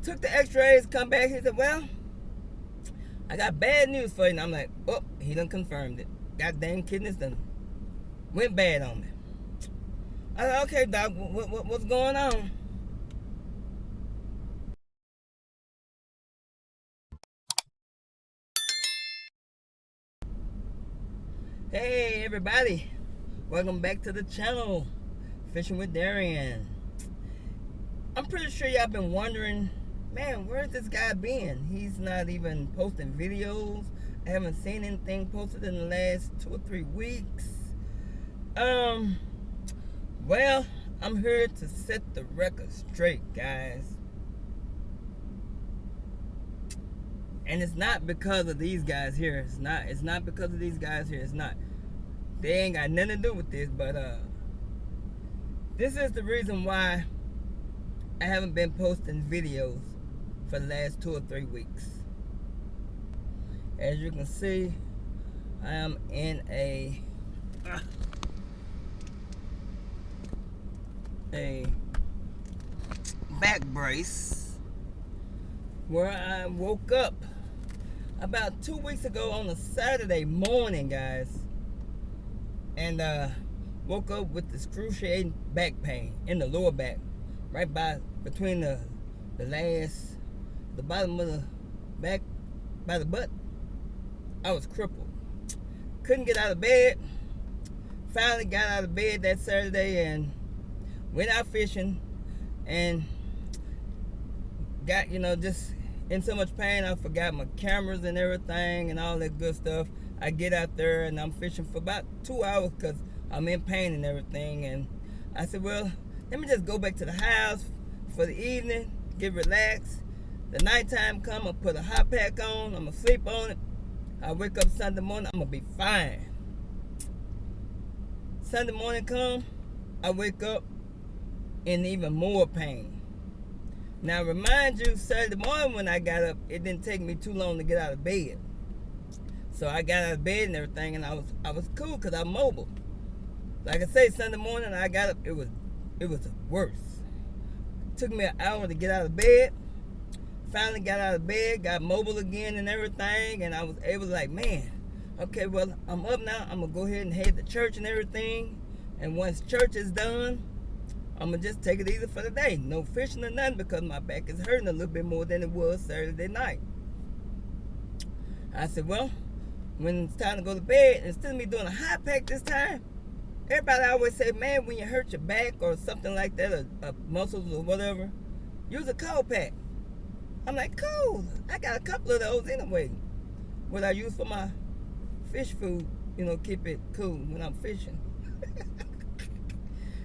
Took the x-rays, come back. He said, well, I got bad news for you. And I'm like, oh, he done confirmed it. Goddamn kidneys done went bad on me. I said, okay, doc, what's going on? Hey, everybody. Welcome back to the channel, Fishing with Darian. I'm pretty sure y'all been wondering, man, where's this guy been? He's not even posting videos. I haven't seen anything posted in the last 2 or 3 weeks. Well, I'm here to set the record straight, guys. And it's not because of these guys here. It's not because of these guys here. It's not. They ain't got nothing to do with this, but this is the reason why I haven't been posting videos for the last 2 or 3 weeks. As you can see, I am in a back brace where I woke up about 2 weeks ago on a Saturday morning, guys, and woke up with excruciating back pain in the lower back, right between the bottom of the back by the butt. I was crippled. Couldn't get out of bed. Finally got out of bed that Saturday and went out fishing and got, just in so much pain I forgot my cameras and everything and all that good stuff. I get out there and I'm fishing for about 2 hours because I'm in pain and everything. And I said, well, let me just go back to the house for the evening, get relaxed. The nighttime come, I put a hot pack on, I'm gonna sleep on it. I wake up Sunday morning, I'm gonna be fine. Sunday morning come, I wake up in even more pain. Now remind you, Saturday morning when I got up, it didn't take me too long to get out of bed. So I got out of bed and everything, and I was cool because I'm mobile. Like I say, Sunday morning I got up, it was worse. It took me an hour to get out of bed. Finally got out of bed, got mobile again and everything, and I was able to man, okay, well, I'm up now. I'm going to go ahead and head to church and everything. And once church is done, I'm going to just take it easy for the day. No fishing or nothing because my back is hurting a little bit more than it was Saturday night. I said, well, when it's time to go to bed, instead of me doing a hot pack this time, everybody always say, man, when you hurt your back or something like that, or muscles or whatever, use a cold pack. I'm like, cool. I got a couple of those anyway. What I use for my fish food, keep it cool when I'm fishing.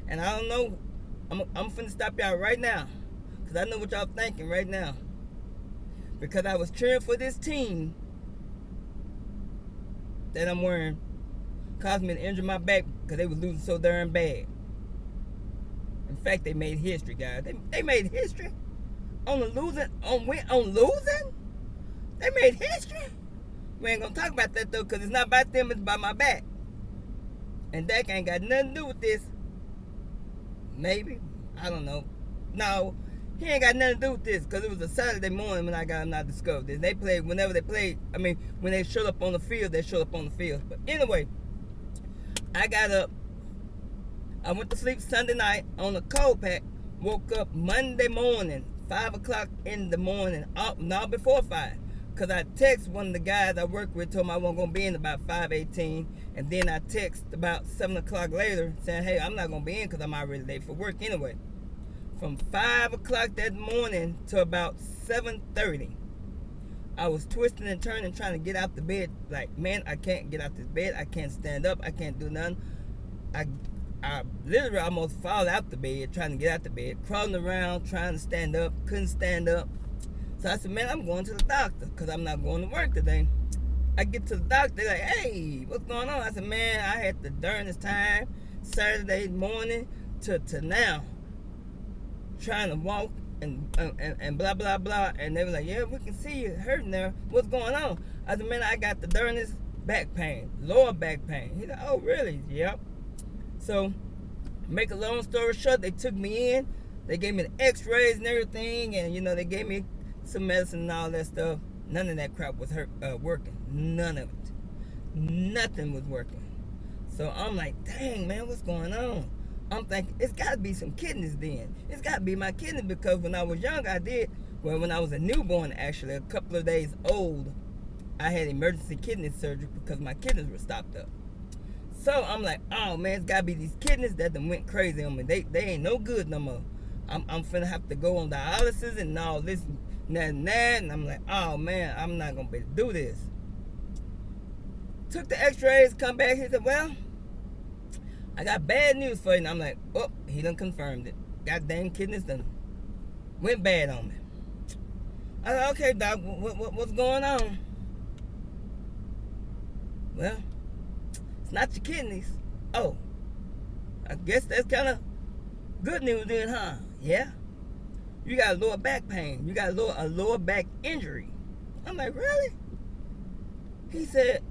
And I don't know, I'm finna stop y'all right now, because I know what y'all thinking right now. Because I was cheering for this team that I'm wearing, caused me to injure my back because they was losing so darn bad. In fact, they made history, guys. They made history. On losing? They made history? We ain't gonna talk about that though, because it's not about them, it's about my back. And Dak ain't got nothing to do with this. Maybe. I don't know. No, he ain't got nothing to do with this, because it was a Saturday morning when I got him not discovered this. They played whenever they played. I mean, when they showed up on the field, they showed up on the field. But anyway, I got up. I went to sleep Sunday night on a cold pack. Woke up Monday morning, 5 o'clock in the morning, not before 5, because I text one of the guys I work with, told him I wasn't going to be in about 5:18, and then I text about 7 o'clock later saying, hey, I'm not going to be in because I'm already late for work anyway. From 5 o'clock that morning to about 7:30, I was twisting and turning trying to get out the bed. Like, man, I can't get out this bed. I can't stand up. I can't do nothing. I literally almost fall out the bed trying to get out the bed, crawling around trying to stand up, couldn't stand up. So I said, man, I'm going to the doctor because I'm not going to work today. I get to the doctor, they're like, hey, what's going on? I said, man, I had the darnest time Saturday morning to now trying to walk and blah, blah, blah. And they were like, yeah, we can see you hurting there. What's going on? I said, man, I got the darnest back pain, lower back pain. He's like, oh, really? Yep. So, make a long story short, they took me in. They gave me the x-rays and everything, and, you know, they gave me some medicine and all that stuff. None of that crap was working. None of it. Nothing was working. So I'm like, dang, man, what's going on? I'm thinking, it's got to be some kidneys then. It's got to be my kidney, because when I was young, when I was a newborn, actually, a couple of days old, I had emergency kidney surgery because my kidneys were stopped up. So I'm like, oh, man, it's got to be these kidneys that done went crazy on me. They ain't no good no more. I'm finna have to go on dialysis and all this and that. And I'm like, oh, man, I'm not going to be able to do this. Took the x-rays, come back. He said, well, I got bad news for you. And I'm like, oh, he done confirmed it. Goddamn kidneys done went bad on me. I said, okay, doc, what's going on? Well, it's not your kidneys. Oh, I guess that's kind of good news then, huh? Yeah. You got lower back pain. You got a lower back injury. I'm like, really? He said,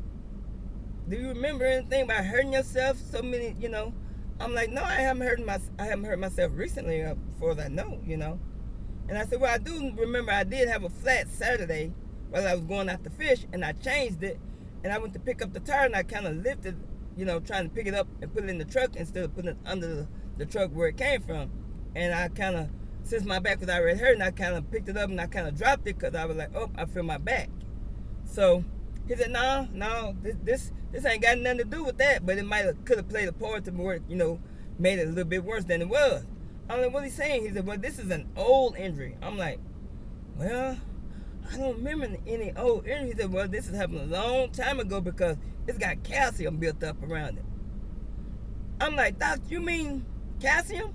do you remember anything about hurting yourself? So many, you know. I'm like, no, I haven't hurt myself recently, as far as I know, you know. And I said, well, I do remember I did have a flat Saturday while I was going out to fish, and I changed it, and I went to pick up the tire, and I kind of lifted, you know, trying to pick it up and put it in the truck instead of putting it under the truck where it came from. And I kind of, since my back was already hurting, I kind of picked it up and I kind of dropped it because I was like, oh, I feel my back. So he said, no, this ain't got nothing to do with that, but it could have played a part to where, you know, made it a little bit worse than it was. I'm like, what he's saying? He said, well, this is an old injury. I'm like, well, I don't remember any old injury. He said, well, this has happened a long time ago because it's got calcium built up around it. I'm like, Doc, you mean calcium?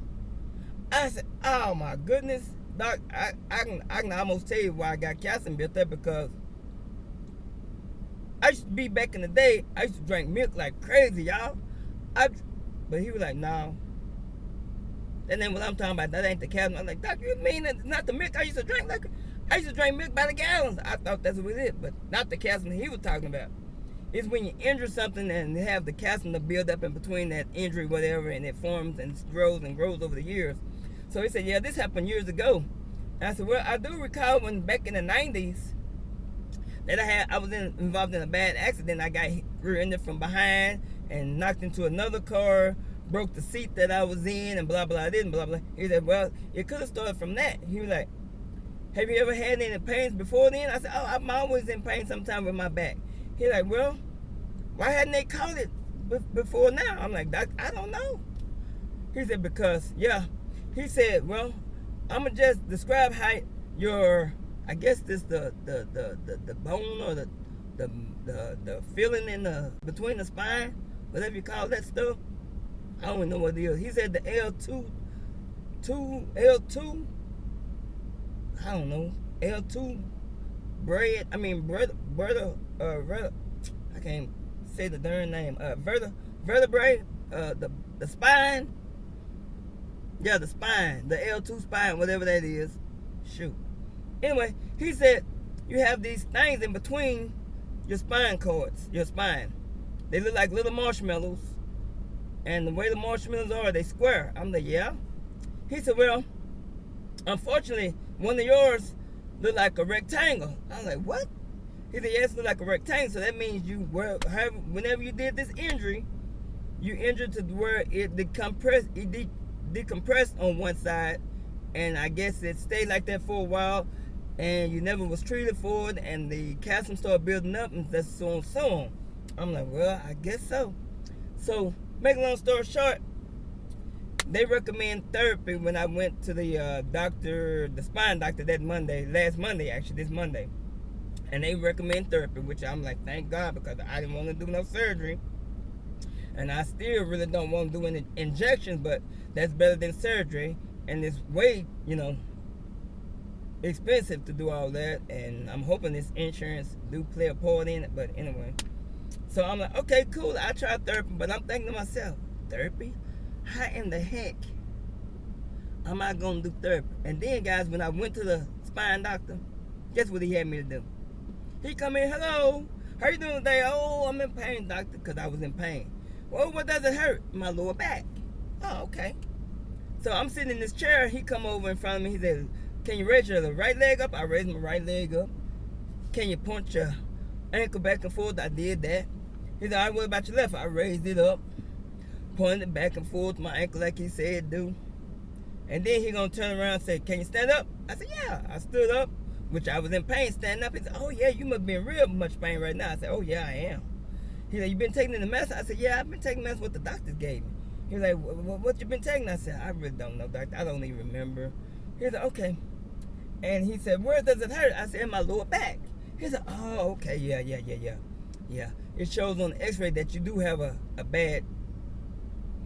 I said, oh my goodness, Doc, I can almost tell you why I got calcium built up, because I used to be, back in the day, I used to drink milk like crazy, y'all. But he was like, no. And then what I'm talking about, that ain't the calcium. I'm like, Doc, you mean it's not the milk I used to drink? I used to drink milk by the gallons. I thought that's what it is, but not the calcium he was talking about. It's when you injure something and you have the calcium to build up in between that injury, whatever, and it forms and grows over the years. So he said, yeah, this happened years ago. And I said, well, I do recall when back in the 90s that I was involved in a bad accident. I got rear-ended from behind and knocked into another car, broke the seat that I was in, and blah, blah, this and blah, blah. He said, well, it could have started from that. He was like, have you ever had any pains before then? I said, oh, I'm always in pain sometime with my back. He's like, well, why hadn't they caught it before now? I'm like, Doc, I don't know. He said, because, yeah. He said, well, I'm going to just describe how your, I guess this the bone or the feeling in between the spine, whatever you call that stuff. I don't even know what it is. He said the L2, I don't know, L2 I can't say the darn name. Vertebrae, the spine. Yeah, the spine, the L2 spine, whatever that is. Shoot. Anyway, he said you have these things in between your spine cords, your spine. They look like little marshmallows. And the way the marshmallows are, they square. I'm like, yeah. He said, well, unfortunately, one of yours look like a rectangle. I'm like, what? He said, yes, it look like a rectangle. So that means whenever you did this injury, you injured to where it decompressed on one side, and I guess it stayed like that for a while, and you never was treated for it, and the calcium started building up, and that's so on and so on. I'm like, well, I guess so. So, make a long story short, they recommend therapy when I went to the spine doctor this Monday, and they recommend therapy, which I'm like, thank God, because I didn't want to do no surgery, and I still really don't want to do any injections, but that's better than surgery, and it's way, expensive to do all that, and I'm hoping this insurance do play a part in it, but anyway. So I'm like, okay, cool, I tried therapy, but I'm thinking to myself, therapy? How in the heck am I going to do therapy? And then, guys, when I went to the spine doctor, guess what he had me to do? He come in, hello, how you doing today? Oh, I'm in pain, doctor, because I was in pain. Well, what does it hurt? My lower back. Oh, okay. So I'm sitting in this chair. He come over in front of me. He said, "Can you raise your right leg up?" I raised my right leg up. "Can you point your ankle back and forth?" I did that. He said, "All right, what about your left?" I raised it up, pointed it back and forth, my ankle like he said do. And then he gonna turn around and say, "Can you stand up?" I said, "Yeah." I stood up, which I was in pain standing up. He said, "Oh yeah, you must be in real much pain right now." I said, "Oh yeah, I am." He said, "You been taking the medicine?" I said, "Yeah, I've been taking medicine what the doctors gave me." He was like, "What you been taking?" I said, "I really don't know, doctor. I don't even remember." He said, "Okay." And he said, "Where does it hurt?" I said, "In my lower back." He said, "Oh, okay, yeah. It shows on the x-ray that you do have a bad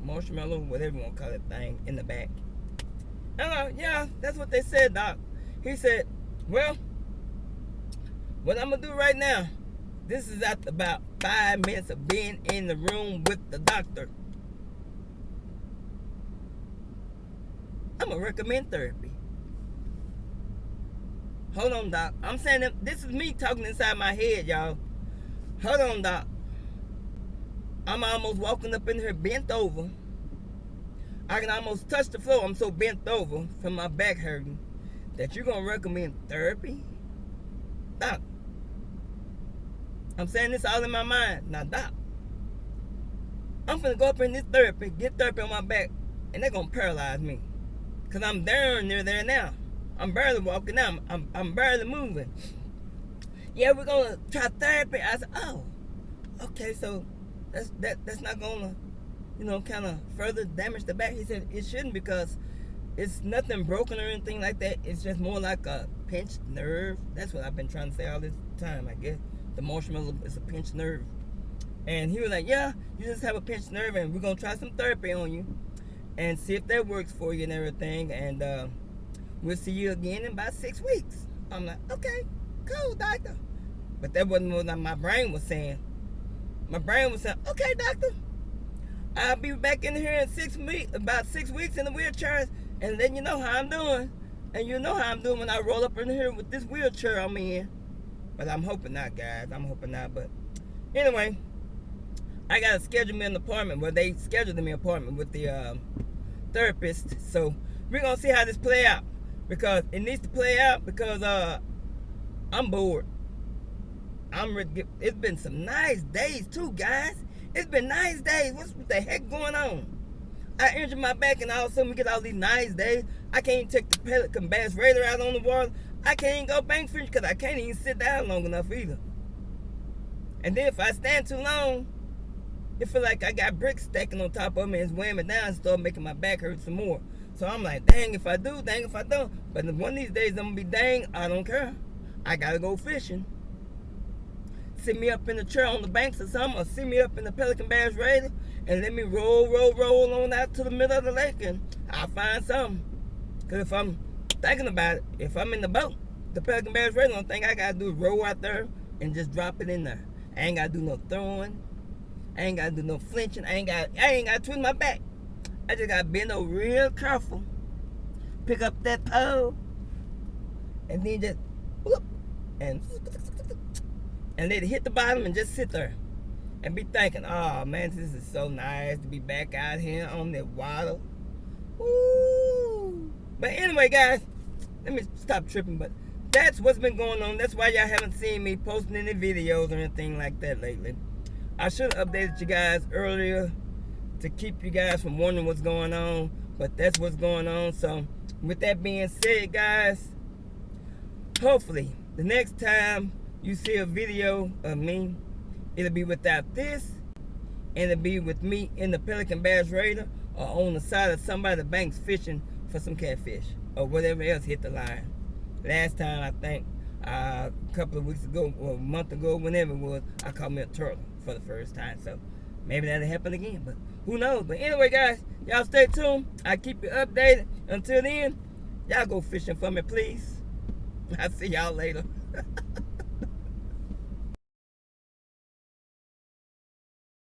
marshmallow, whatever you want to call it, thing in the back." Yeah, that's what they said, doc. He said, "Well, what I'm going to do right now, this is after about 5 minutes of being in the room with the doctor. I'm going to recommend therapy." Hold on, doc. I'm saying that this is me talking inside my head, y'all. Hold on, doc. I'm almost walking up in here bent over. I can almost touch the floor. I'm so bent over from my back hurting that you're going to recommend therapy? Doc. I'm saying this all in my mind. Now, doc, I'm finna go up in this therapy, get therapy on my back, and they're going to paralyze me. Because I'm down near there now. I'm barely walking now. I'm barely moving. "Yeah, we're going to try therapy." I said, "Oh, okay, so that's not going to, kind of further damage the back." He said, "It shouldn't, because it's nothing broken or anything like that. It's just more like a pinched nerve." That's what I've been trying to say all this time, I guess. The marshmallow is a pinched nerve. And he was like, "Yeah, you just have a pinched nerve, and we're going to try some therapy on you and see if that works for you and everything. And we'll see you again in about 6 weeks." I'm like, "Okay, cool, doctor." But that wasn't what my brain was saying. My brain was saying, "Okay, doctor, I'll be back in here in about 6 weeks in the wheelchair, and then you know how I'm doing. And you know how I'm doing when I roll up in here with this wheelchair I'm in." But I'm hoping not, guys. I'm hoping not. But anyway, I got to schedule me an appointment. Well, they scheduled me an appointment with the therapist. So we're going to see how this play out. Because it needs to play out, because I'm bored. It's been some nice days too, guys. It's been nice days. What the heck going on? I injured my back, and all of a sudden we get all these nice days. I can't even take the Pelican Bass Raider out on the water. I can't even go bank fishing because I can't even sit down long enough either. And then if I stand too long, it feel like I got bricks stacking on top of me and it's weighing me down and start making my back hurt some more. So I'm like, dang if I do, dang if I don't. But one of these days I'm going to be dang, I don't care. I got to go fishing. Sit me up in the chair on the banks or something, or sit me up in the Pelican Bass Raider and let me roll on out to the middle of the lake, and I'll find something. Because if I'm thinking about it, if I'm in the boat, the Pelican Bass Raider, the only thing I got to do is roll out there and just drop it in there. I ain't got to do no throwing. I ain't got to do no flinching. I ain't got to twist my back. I just got to bend over real careful. Pick up that pole. And then just whoop, and let it hit the bottom and just sit there. And be thinking, "Oh man, this is so nice to be back out here on the water." Woo! But anyway, guys, let me stop tripping. But that's what's been going on. That's why y'all haven't seen me posting any videos or anything like that lately. I should have updated you guys earlier to keep you guys from wondering what's going on. But that's what's going on. So with that being said, guys, hopefully the next time you see a video of me, it'll be without this, and it'll be with me in the Pelican Bass Raider or on the side of somebody's banks fishing for some catfish or whatever else hit the line. Last time, I think, a couple of weeks ago or a month ago, whenever it was, I caught me a turtle for the first time. So maybe that'll happen again, but who knows? But anyway, guys, y'all stay tuned. I'll keep you updated. Until then, y'all go fishing for me, please. I'll see y'all later.